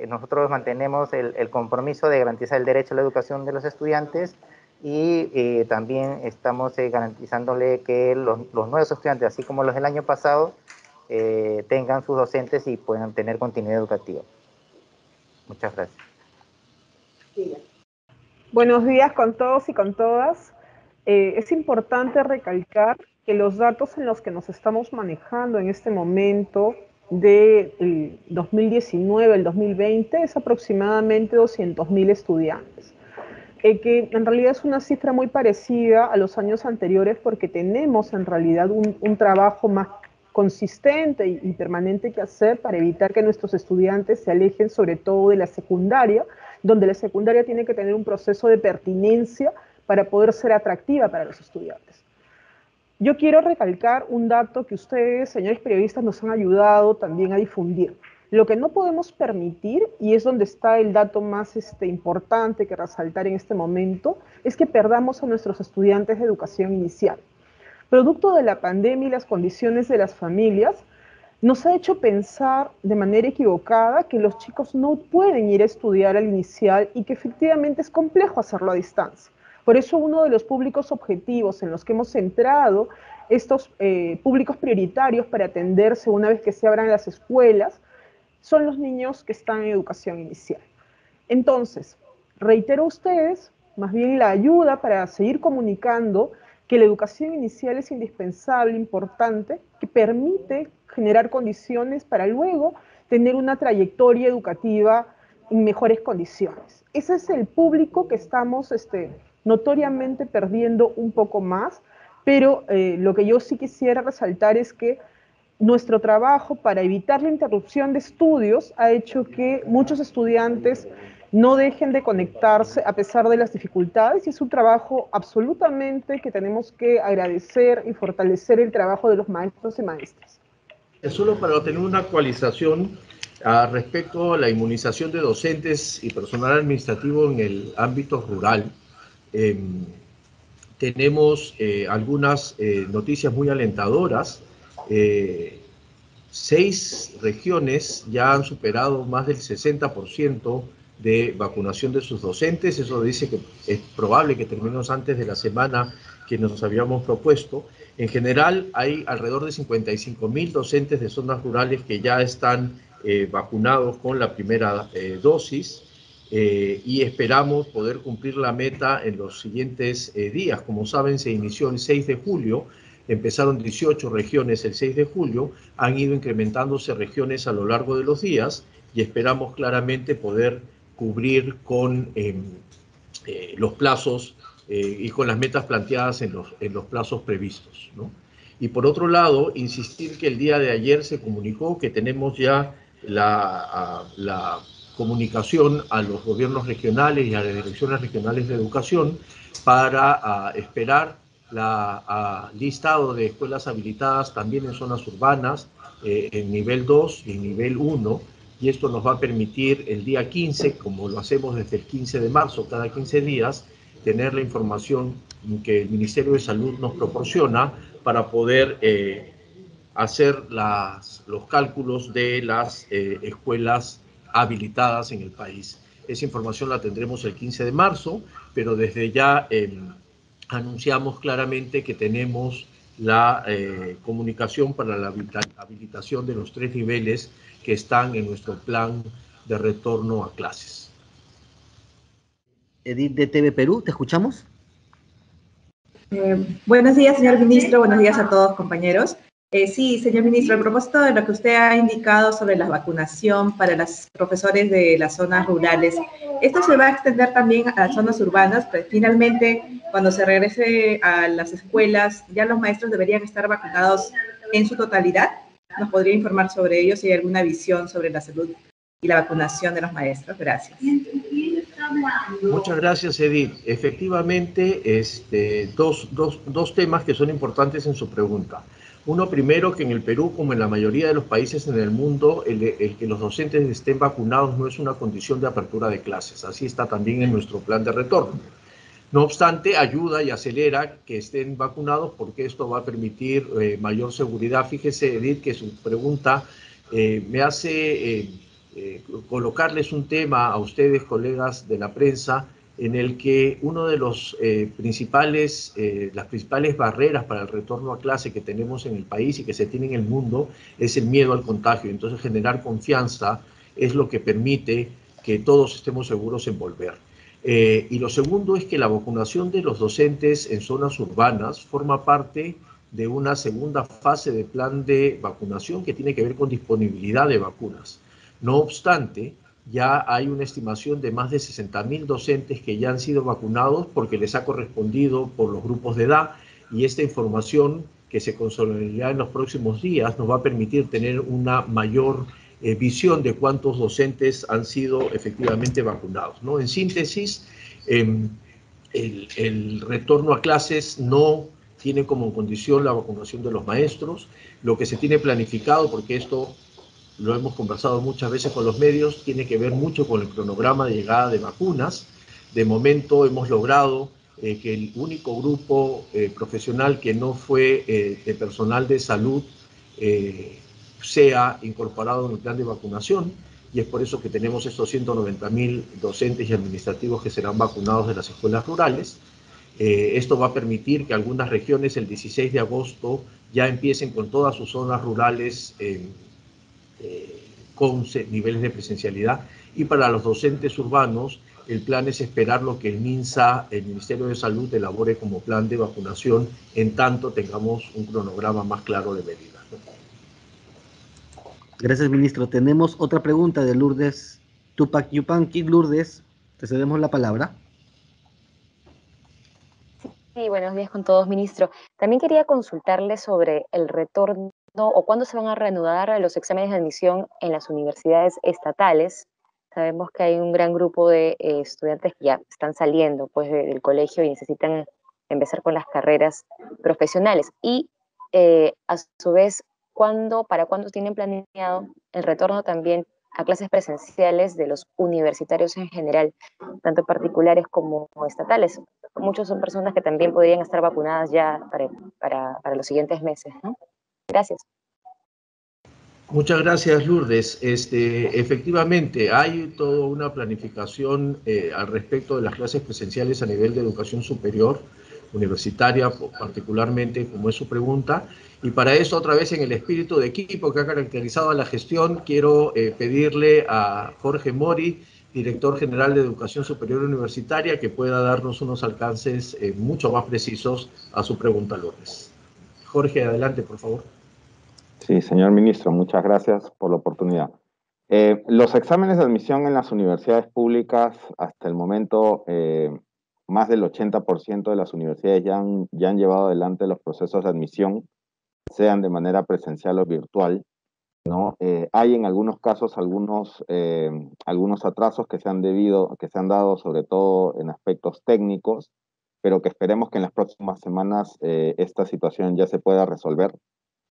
Speaker 4: Nosotros mantenemos el compromiso de garantizar el derecho a la educación de los estudiantes, y también estamos garantizándole que los nuevos estudiantes, así como los del año pasado, tengan sus docentes y puedan tener continuidad educativa. Muchas gracias.
Speaker 5: Buenos días con todos y con todas. Es importante recalcar que los datos en los que nos estamos manejando en este momento del 2019 al 2020 es aproximadamente 200.000 estudiantes. Que en realidad es una cifra muy parecida a los años anteriores, porque tenemos en realidad un trabajo más consistente y permanente que hacer para evitar que nuestros estudiantes se alejen sobre todo de la secundaria, donde la secundaria tiene que tener un proceso de pertinencia para poder ser atractiva para los estudiantes. Yo quiero recalcar un dato que ustedes, señores periodistas, nos han ayudado también a difundir. Lo que no podemos permitir, y es donde está el dato más importante que resaltar en este momento, es que perdamos a nuestros estudiantes de educación inicial. Producto de la pandemia y las condiciones de las familias, nos ha hecho pensar de manera equivocada que los chicos no pueden ir a estudiar al inicial y que efectivamente es complejo hacerlo a distancia. Por eso uno de los públicos objetivos en los que hemos centrado estos públicos prioritarios para atenderse una vez que se abran las escuelas son los niños que están en educación inicial. Entonces, reitero a ustedes más bien la ayuda para seguir comunicando que la educación inicial es indispensable, importante, que permite generar condiciones para luego tener una trayectoria educativa en mejores condiciones. Ese es el público que estamos notoriamente perdiendo un poco más, pero lo que yo sí quisiera resaltar es que nuestro trabajo para evitar la interrupción de estudios ha hecho que muchos estudiantes no dejen de conectarse a pesar de las dificultades, y es un trabajo absolutamente que tenemos que agradecer y fortalecer el trabajo de los maestros y maestras.
Speaker 1: Solo para tener una actualización respecto a la inmunización de docentes y personal administrativo en el ámbito rural, tenemos algunas noticias muy alentadoras. 6 regiones ya han superado más del 60% de vacunación de sus docentes. Eso dice que es probable que terminemos antes de la semana que nos habíamos propuesto. En general, hay alrededor de 55.000 docentes de zonas rurales que ya están vacunados con la primera dosis, y esperamos poder cumplir la meta en los siguientes días. Como saben, se inició el 6 de julio, empezaron 18 regiones el 6 de julio, han ido incrementándose regiones a lo largo de los días y esperamos claramente poder cubrir con los plazos y con las metas planteadas en los plazos previstos, ¿no? Y por otro lado, insistir que el día de ayer se comunicó que tenemos ya la comunicación a los gobiernos regionales y a las direcciones regionales de educación para esperar listado de escuelas habilitadas también en zonas urbanas, en nivel 2 y nivel 1, y esto nos va a permitir el día 15, como lo hacemos desde el 15 de marzo, cada 15 días, tener la información que el Ministerio de Salud nos proporciona para poder hacer los cálculos de las escuelas habilitadas en el país. Esa información la tendremos el 15 de marzo, pero desde ya anunciamos claramente que tenemos la comunicación para la habilitación de los 3 niveles que están en nuestro plan de retorno a clases.
Speaker 2: Edith de TV Perú, ¿te escuchamos?
Speaker 6: Buenos días, señor ministro. Buenos días a todos, compañeros. Sí, señor ministro, a propósito de lo que usted ha indicado sobre la vacunación para los profesores de las zonas rurales, ¿esto se va a extender también a las zonas urbanas? Pues finalmente, cuando se regrese a las escuelas, ¿ya los maestros deberían estar vacunados en su totalidad? ¿Nos podría informar sobre ello, si hay alguna visión sobre la salud y la vacunación de los maestros? Gracias.
Speaker 1: Muchas gracias, Edith. Efectivamente, dos temas que son importantes en su pregunta. Uno, primero, que en el Perú, como en la mayoría de los países en el mundo, el que los docentes estén vacunados no es una condición de apertura de clases. Así está también en nuestro plan de retorno. No obstante, ayuda y acelera que estén vacunados porque esto va a permitir mayor seguridad. Fíjese, Edith, que su pregunta me hace colocarles un tema a ustedes, colegas de la prensa, en el que uno de los las principales barreras para el retorno a clase que tenemos en el país y que se tiene en el mundo es el miedo al contagio. Entonces, generar confianza es lo que permite que todos estemos seguros en volver. Y lo segundo es que la vacunación de los docentes en zonas urbanas forma parte de una segunda fase del plan de vacunación que tiene que ver con disponibilidad de vacunas. No obstante, ya hay una estimación de más de 60.000 docentes que ya han sido vacunados porque les ha correspondido por los grupos de edad, y esta información que se consolidará en los próximos días nos va a permitir tener una mayor visión de cuántos docentes han sido efectivamente vacunados, ¿no? En síntesis, el retorno a clases no tiene como condición la vacunación de los maestros. Lo que se tiene planificado, porque esto lo hemos conversado muchas veces con los medios, tiene que ver mucho con el cronograma de llegada de vacunas. De momento hemos logrado que el único grupo profesional que no fue de personal de salud sea incorporado en el plan de vacunación, y es por eso que tenemos estos 190.000 docentes y administrativos que serán vacunados de las escuelas rurales. Esto va a permitir que algunas regiones el 16 de agosto ya empiecen con todas sus zonas rurales con niveles de presencialidad, y para los docentes urbanos el plan es esperar lo que el MINSA, el Ministerio de Salud, elabore como plan de vacunación, en tanto tengamos un cronograma más claro de medidas, ¿no?
Speaker 2: Gracias, ministro. Tenemos otra pregunta de Lourdes Tupac Yupanqui. Lourdes, te cedemos la palabra.
Speaker 7: Sí, buenos días con todos, ministro. También quería consultarle sobre el retorno o cuándo se van a reanudar los exámenes de admisión en las universidades estatales. Sabemos que hay un gran grupo de estudiantes que ya están saliendo pues, del colegio y necesitan empezar con las carreras profesionales. Y a su vez, ¿para cuándo tienen planeado el retorno también a clases presenciales de los universitarios en general, tanto particulares como estatales? Muchos son personas que también podrían estar vacunadas ya para los siguientes meses, ¿no? Gracias.
Speaker 1: Muchas gracias, Lourdes. Efectivamente, hay toda una planificación al respecto de las clases presenciales a nivel de educación superior, universitaria particularmente, como es su pregunta. Y para eso, otra vez en el espíritu de equipo que ha caracterizado a la gestión, quiero pedirle a Jorge Mori, director general de Educación Superior Universitaria, que pueda darnos unos alcances mucho más precisos a su pregunta, Lourdes. Jorge, adelante, por favor.
Speaker 8: Sí, señor ministro, muchas gracias por la oportunidad. Los exámenes de admisión en las universidades públicas, hasta el momento, más del 80% de las universidades ya han llevado adelante los procesos de admisión, sean de manera presencial o virtual, ¿no? Hay en algunos casos algunos atrasos que se han dado sobre todo en aspectos técnicos, pero que esperemos que en las próximas semanas esta situación ya se pueda resolver,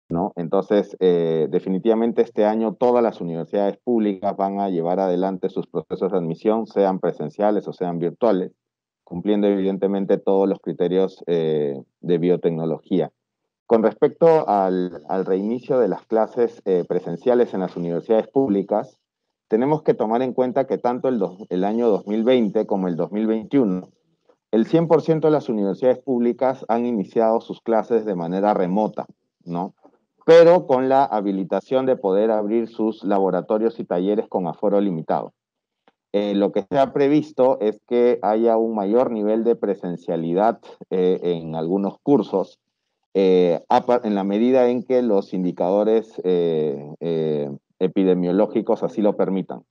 Speaker 8: ¿no? Entonces, definitivamente este año todas las universidades públicas van a llevar adelante sus procesos de admisión, sean presenciales o sean virtuales, cumpliendo evidentemente todos los criterios de biotecnología. Con respecto al reinicio de las clases presenciales en las universidades públicas, tenemos que tomar en cuenta que tanto el año 2020 como el 2021, el 100% de las universidades públicas han iniciado sus clases de manera remota, ¿no? Pero con la habilitación de poder abrir sus laboratorios y talleres con aforo limitado. Lo que se ha previsto es que haya un mayor nivel de presencialidad en algunos cursos, en la medida en que los indicadores epidemiológicos así lo permitan.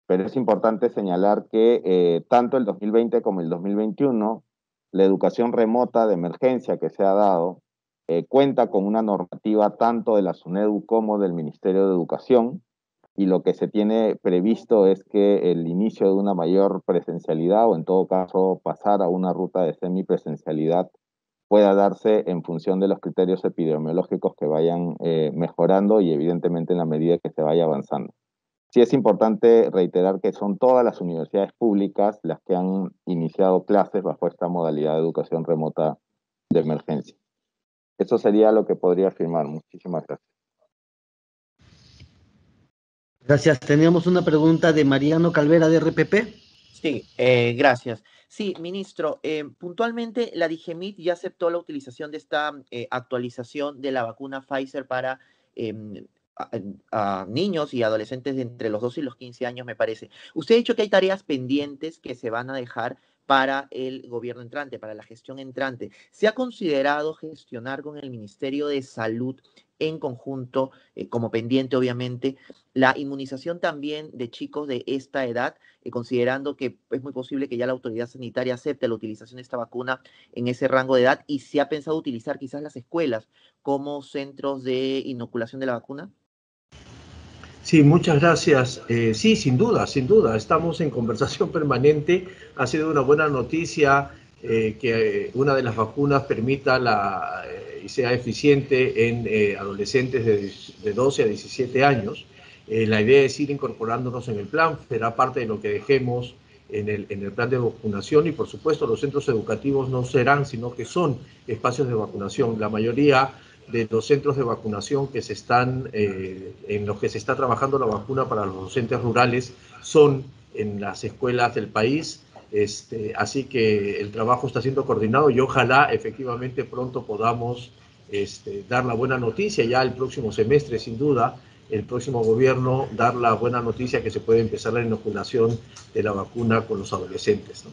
Speaker 8: Pero es importante señalar que tanto el 2020 como el 2021, la educación remota de emergencia que se ha dado cuenta con una normativa tanto de la SUNEDU como del Ministerio de Educación, y lo que se tiene previsto es que el inicio de una mayor presencialidad, o en todo caso pasar a una ruta de semipresencialidad, pueda darse en función de los criterios epidemiológicos que vayan mejorando y evidentemente en la medida que se vaya avanzando. Sí es importante reiterar que son todas las universidades públicas las que han iniciado clases bajo esta modalidad de educación remota de emergencia. Eso sería lo que podría afirmar. Muchísimas gracias.
Speaker 2: Gracias. Teníamos una pregunta de Mariano Calvera de RPP.
Speaker 3: Sí, gracias. Sí, ministro, puntualmente la DIGEMIT ya aceptó la utilización de esta actualización de la vacuna Pfizer para a niños y adolescentes de entre los 12 y los 15 años, me parece. Usted ha dicho que hay tareas pendientes que se van a dejar para el gobierno entrante, para la gestión entrante. ¿Se ha considerado gestionar con el Ministerio de Salud en conjunto, como pendiente obviamente, la inmunización también de chicos de esta edad, considerando que es muy posible que ya la autoridad sanitaria acepte la utilización de esta vacuna en ese rango de edad, y se ha pensado utilizar quizás las escuelas como centros de inoculación de la vacuna?
Speaker 1: Sí, muchas gracias. Sí, sin duda, estamos en conversación permanente. Ha sido una buena noticia que una de las vacunas permita y sea eficiente en adolescentes de 12 a 17 años. La idea es ir incorporándonos en el plan, será parte de lo que dejemos en el plan de vacunación, y por supuesto los centros educativos no serán, sino que son espacios de vacunación. La mayoría de los centros de vacunación que se están, en los que se está trabajando la vacuna para los docentes rurales son en las escuelas del país, así que el trabajo está siendo coordinado y ojalá efectivamente pronto podamos dar la buena noticia ya el próximo semestre, sin duda, el próximo gobierno dar la buena noticia que se puede empezar la inoculación de la vacuna con los adolescentes, ¿no?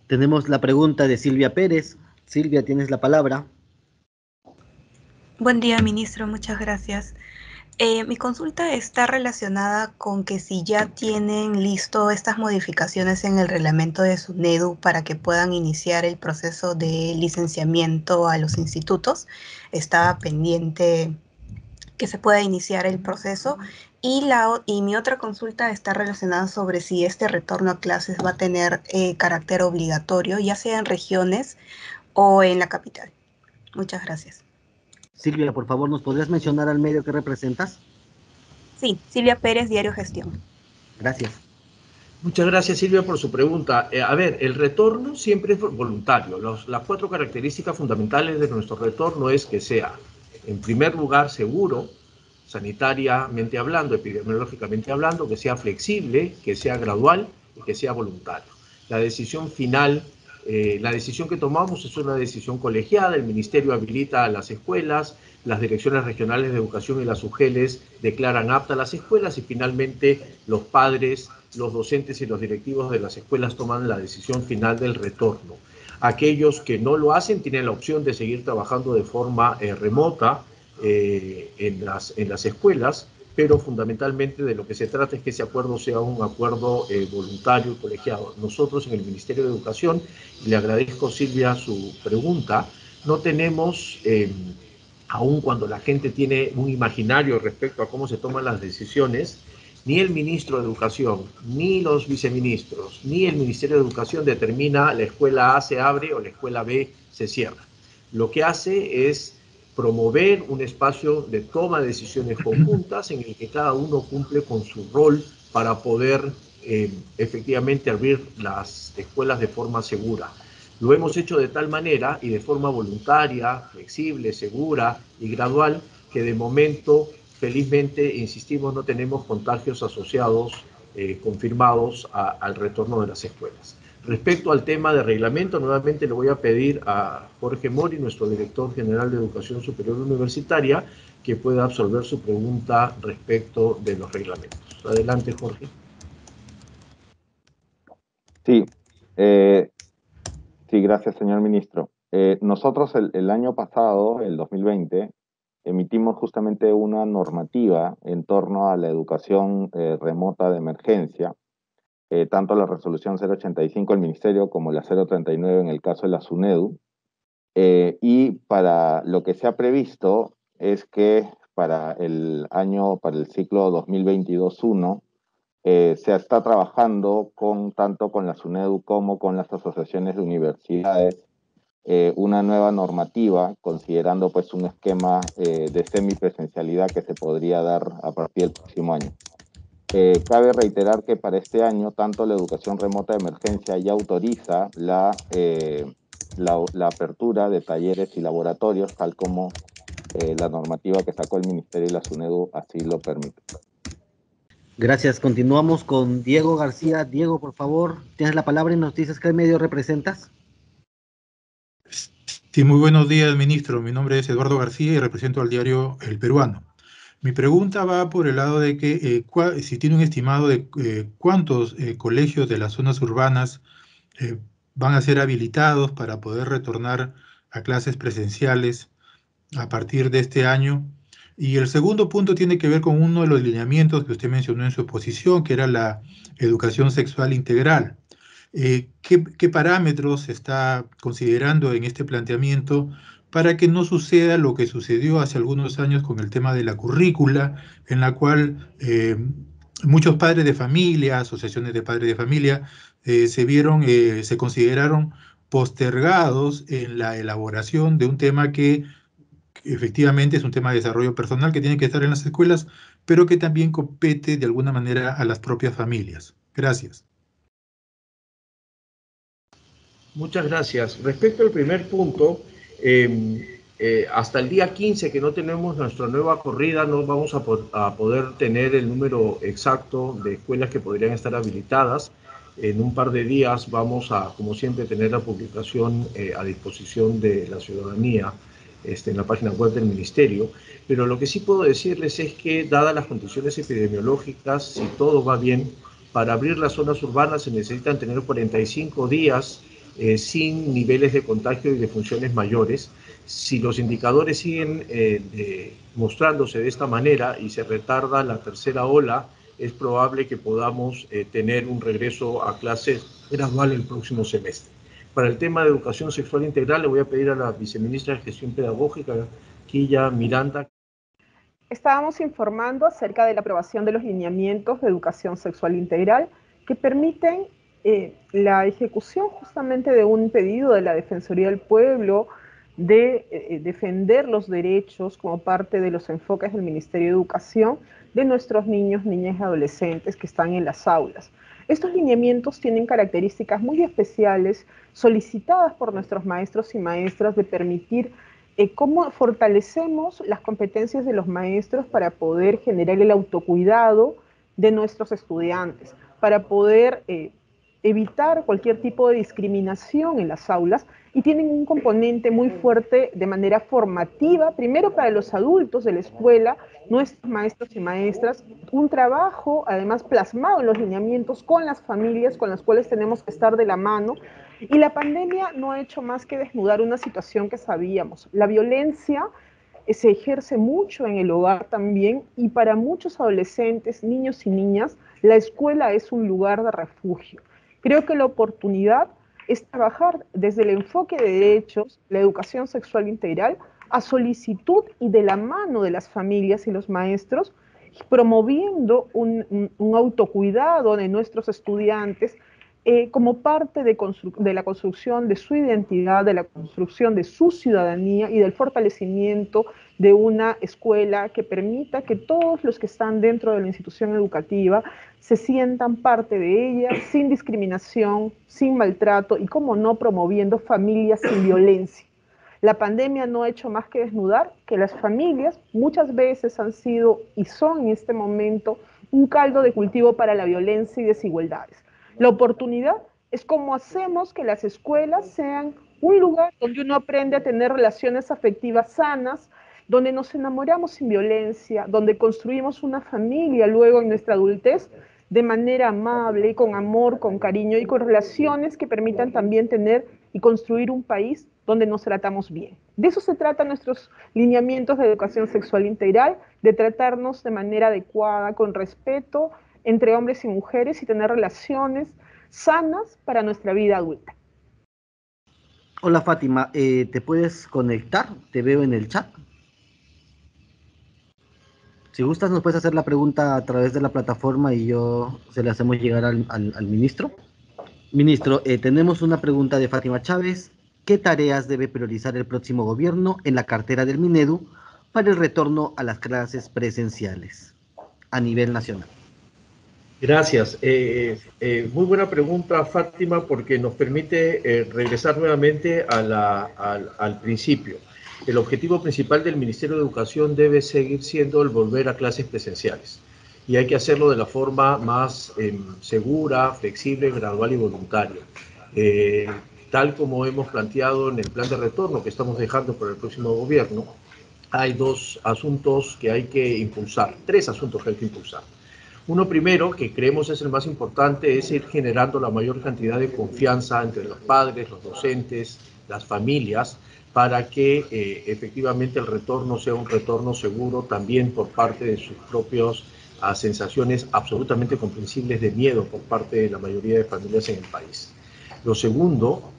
Speaker 2: Tenemos la pregunta de Silvia Pérez. Silvia, tienes la palabra.
Speaker 9: Buen día, ministro. Muchas gracias. Mi consulta está relacionada con que si ya tienen listo estas modificaciones en el reglamento de SUNEDU para que puedan iniciar el proceso de licenciamiento a los institutos. Estaba pendiente que se pueda iniciar el proceso. Y mi otra consulta está relacionada sobre si este retorno a clases va a tener carácter obligatorio, ya sea en regiones o en la capital. Muchas gracias.
Speaker 2: Silvia, por favor, ¿nos podrías mencionar al medio que representas?
Speaker 9: Sí, Silvia Pérez, Diario Gestión.
Speaker 2: Gracias.
Speaker 1: Muchas gracias, Silvia, por su pregunta. A ver, el retorno siempre es voluntario. Las 4 características fundamentales de nuestro retorno es que sea, en primer lugar, seguro, sanitariamente hablando, epidemiológicamente hablando, que sea flexible, que sea gradual y que sea voluntario. La decisión final, la decisión que tomamos es una decisión colegiada. El Ministerio habilita a las escuelas, las direcciones regionales de educación y las UGELES declaran aptas las escuelas y finalmente los padres, los docentes y los directivos de las escuelas toman la decisión final del retorno. Aquellos que no lo hacen tienen la opción de seguir trabajando de forma remota en las escuelas, pero fundamentalmente de lo que se trata es que ese acuerdo sea un acuerdo voluntario y colegiado. Nosotros en el Ministerio de Educación, y le agradezco, Silvia, su pregunta, no tenemos, aun cuando la gente tiene un imaginario respecto a cómo se toman las decisiones, ni el ministro de Educación, ni los viceministros, ni el Ministerio de Educación determina la escuela A se abre o la escuela B se cierra. Lo que hace es promover un espacio de toma de decisiones conjuntas en el que cada uno cumple con su rol para poder efectivamente abrir las escuelas de forma segura. Lo hemos hecho de tal manera y de forma voluntaria, flexible, segura y gradual que de momento, felizmente, insistimos, no tenemos contagios asociados confirmados al retorno de las escuelas. Respecto al tema de reglamento, nuevamente le voy a pedir a Jorge Mori, nuestro director general de Educación Superior Universitaria, que pueda absolver su pregunta respecto de los reglamentos. Adelante, Jorge.
Speaker 8: Sí, sí, gracias, señor ministro. Nosotros el año pasado, el 2020, emitimos justamente una normativa en torno a la educación remota de emergencia, tanto la resolución 085 del Ministerio como la 039 en el caso de la SUNEDU. Y para lo que se ha previsto es que para el ciclo 2022-1, se está trabajando tanto con la SUNEDU como con las asociaciones de universidades, una nueva normativa, considerando pues un esquema de semipresencialidad que se podría dar a partir del próximo año. Cabe reiterar que para este año, tanto la educación remota de emergencia ya autoriza la apertura de talleres y laboratorios, tal como la normativa que sacó el Ministerio y la SUNEDU así lo permite.
Speaker 2: Gracias. Continuamos con Diego García. Diego, por favor, tienes la palabra y nos dices qué medio representas.
Speaker 10: Sí, muy buenos días, ministro. Mi nombre es Eduardo García y represento al diario El Peruano. Mi pregunta va por el lado de que si tiene un estimado de cuántos colegios de las zonas urbanas van a ser habilitados para poder retornar a clases presenciales a partir de este año. Y el segundo punto tiene que ver con uno de los lineamientos que usted mencionó en su exposición, que era la educación sexual integral. ¿Qué parámetros se está considerando en este planteamiento para que no suceda lo que sucedió hace algunos años con el tema de la currícula, en la cual muchos padres de familia, asociaciones de padres de familia, se consideraron postergados en la elaboración de un tema que efectivamente es un tema de desarrollo personal que tiene que estar en las escuelas, pero que también compete de alguna manera a las propias familias. Gracias.
Speaker 1: Muchas gracias. Respecto al primer punto, hasta el día 15 que no tenemos nuestra nueva corrida, no vamos a poder tener el número exacto de escuelas que podrían estar habilitadas. En un par de días vamos a, como siempre, tener la publicación a disposición de la ciudadanía en la página web del Ministerio. Pero lo que sí puedo decirles es que, dadas las condiciones epidemiológicas, si todo va bien, para abrir las zonas urbanas se necesitan tener 45 días sin niveles de contagio y de funciones mayores. Si los indicadores siguen mostrándose de esta manera y se retarda la tercera ola, es probable que podamos tener un regreso a clases gradual el próximo semestre. Para el tema de educación sexual integral, le voy a pedir a la viceministra de Gestión Pedagógica, Quilla Miranda.
Speaker 5: Estábamos informando acerca de la aprobación de los lineamientos de educación sexual integral que permiten la ejecución justamente de un pedido de la Defensoría del Pueblo de defender los derechos como parte de los enfoques del Ministerio de Educación de nuestros niños, niñas y adolescentes que están en las aulas. Estos lineamientos tienen características muy especiales solicitadas por nuestros maestros y maestras de permitir cómo fortalecemos las competencias de los maestros para poder generar el autocuidado de nuestros estudiantes, para poder evitar cualquier tipo de discriminación en las aulas, y tienen un componente muy fuerte de manera formativa, primero para los adultos de la escuela, nuestros maestros y maestras, un trabajo además plasmado en los lineamientos con las familias con las cuales tenemos que estar de la mano. Y la pandemia no ha hecho más que desnudar una situación que sabíamos. La violencia se ejerce mucho en el hogar también, y para muchos adolescentes, niños y niñas, la escuela es un lugar de refugio. Creo que la oportunidad es trabajar desde el enfoque de derechos, la educación sexual integral, a solicitud y de la mano de las familias y los maestros, promoviendo un autocuidado de nuestros estudiantes como parte de la construcción de su identidad, de la construcción de su ciudadanía y del fortalecimiento de una escuela que permita que todos los que están dentro de la institución educativa se sientan parte de ella, sin discriminación, sin maltrato y, como no, promoviendo familias sin violencia. La pandemia no ha hecho más que desnudar que las familias muchas veces han sido y son en este momento un caldo de cultivo para la violencia y desigualdades. La oportunidad es cómo hacemos que las escuelas sean un lugar donde uno aprende a tener relaciones afectivas sanas, donde nos enamoramos sin violencia, donde construimos una familia luego en nuestra adultez de manera amable, con amor, con cariño y con relaciones que permitan también tener y construir un país donde nos tratamos bien. De eso se tratan nuestros lineamientos de educación sexual integral, de tratarnos de manera adecuada, con respeto entre hombres y mujeres, y tener relaciones sanas para nuestra vida adulta.
Speaker 2: Hola Fátima, ¿te puedes conectar? Te veo en el chat. Si gustas, nos puedes hacer la pregunta a través de la plataforma y se la hacemos llegar al ministro. Ministro, tenemos una pregunta de Fátima Chávez. ¿Qué tareas debe priorizar el próximo gobierno en la cartera del Minedu para el retorno a las clases presenciales a nivel nacional?
Speaker 1: Gracias. Muy buena pregunta, Fátima, porque nos permite regresar nuevamente al principio. El objetivo principal del Ministerio de Educación debe seguir siendo el volver a clases presenciales. Y hay que hacerlo de la forma más segura, flexible, gradual y voluntaria. Tal como hemos planteado en el plan de retorno que estamos dejando por el próximo gobierno, hay dos asuntos que hay que impulsar, tres asuntos que hay que impulsar. Uno primero, que creemos es el más importante, es ir generando la mayor cantidad de confianza entre los padres, los docentes, las familias, para que efectivamente el retorno sea un retorno seguro también por parte de sus propias sensaciones absolutamente comprensibles de miedo por parte de la mayoría de familias en el país. Lo segundo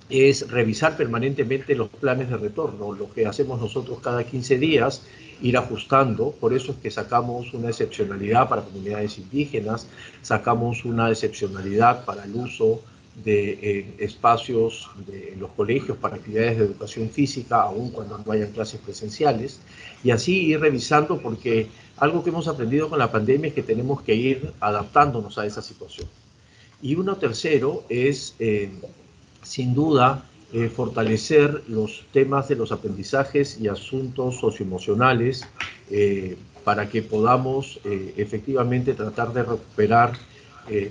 Speaker 1: es revisar permanentemente los planes de retorno, lo que hacemos nosotros cada 15 días, ir ajustando. Por eso es que sacamos una excepcionalidad para comunidades indígenas, sacamos una excepcionalidad para el uso de espacios de los colegios para actividades de educación física, aun cuando no hayan clases presenciales, y así ir revisando, porque algo que hemos aprendido con la pandemia es que tenemos que ir adaptándonos a esa situación. Y uno tercero es, sin duda, fortalecer los temas de los aprendizajes y asuntos socioemocionales para que podamos efectivamente tratar de recuperar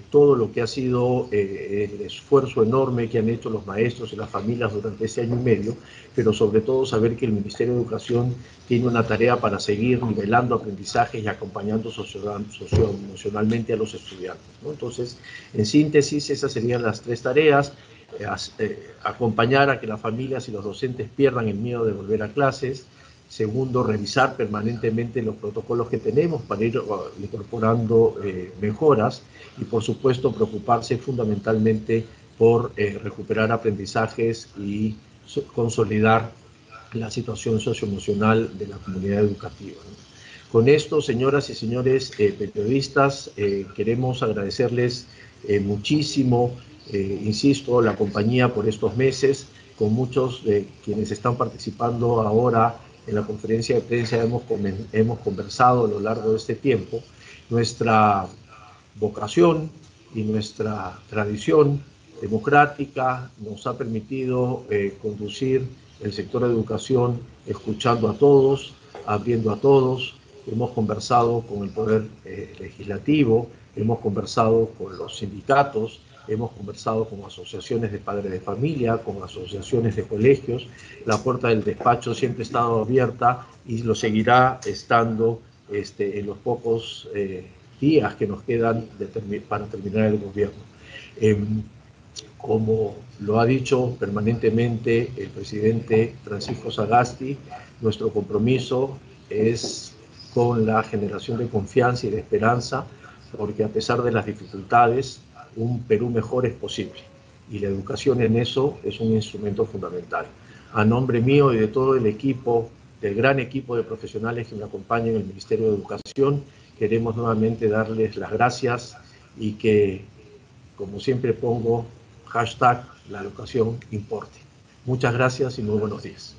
Speaker 1: todo lo que ha sido el esfuerzo enorme que han hecho los maestros y las familias durante este año y medio, pero sobre todo saber que el Ministerio de Educación tiene una tarea para seguir nivelando aprendizajes y acompañando socioemocionalmente a los estudiantes, ¿no? Entonces, en síntesis, esas serían las tres tareas. Acompañar a que las familias y los docentes pierdan el miedo de volver a clases. Segundo, revisar permanentemente los protocolos que tenemos para ir incorporando mejoras. Y, por supuesto, preocuparse fundamentalmente por recuperar aprendizajes y consolidar la situación socioemocional de la comunidad educativa, ¿no? Con esto, señoras y señores periodistas, queremos agradecerles muchísimo, insisto, la compañía por estos meses. Con muchos de quienes están participando ahora en la conferencia de prensa hemos conversado a lo largo de este tiempo. Nuestra vocación y nuestra tradición democrática nos ha permitido conducir el sector de educación escuchando a todos, abriendo a todos. Hemos conversado con el Poder Legislativo, hemos conversado con los sindicatos, hemos conversado con asociaciones de padres de familia, con asociaciones de colegios. La puerta del despacho siempre ha estado abierta y lo seguirá estando en los pocos días que nos quedan para terminar el gobierno. Como lo ha dicho permanentemente el presidente Francisco Sagasti, nuestro compromiso es con la generación de confianza y de esperanza, porque a pesar de las dificultades, un Perú mejor es posible. Y la educación en eso es un instrumento fundamental. A nombre mío y de todo el equipo, del gran equipo de profesionales que me acompañan en el Ministerio de Educación, queremos nuevamente darles las gracias y que, como siempre pongo, hashtag la educación importe. Muchas gracias y muy buenos días.